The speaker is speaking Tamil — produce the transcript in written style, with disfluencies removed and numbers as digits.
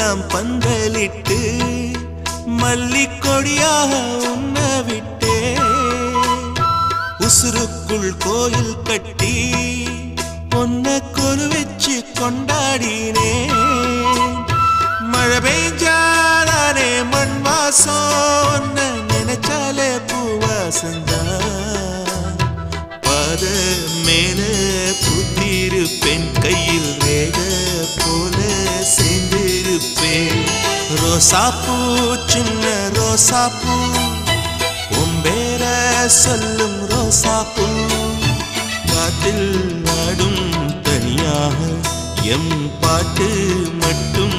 ஊரெல்லாம் பந்தலிட்டு மல்லிக்கொடியாக உண்ண விட்டே உசுருக்குள் கோயில் கட்டி பொன்ன கொலு வச்சு கொண்டாடினே மழை பெய்ஞ்சாலே மண் வாசம் நினைச்சாலே பூவாசந்தா பாத மேல புத்திருப்பேன் கையில் ரேக போல சேர்ந்திருப்பேன் ரோசாப்பூ சின்ன ரோசாப்பூ உம்பேர சொல்லும் ரோசாப்பூ காட்டில் நாடும் தனியாக எம் பாட்டு மட்டும்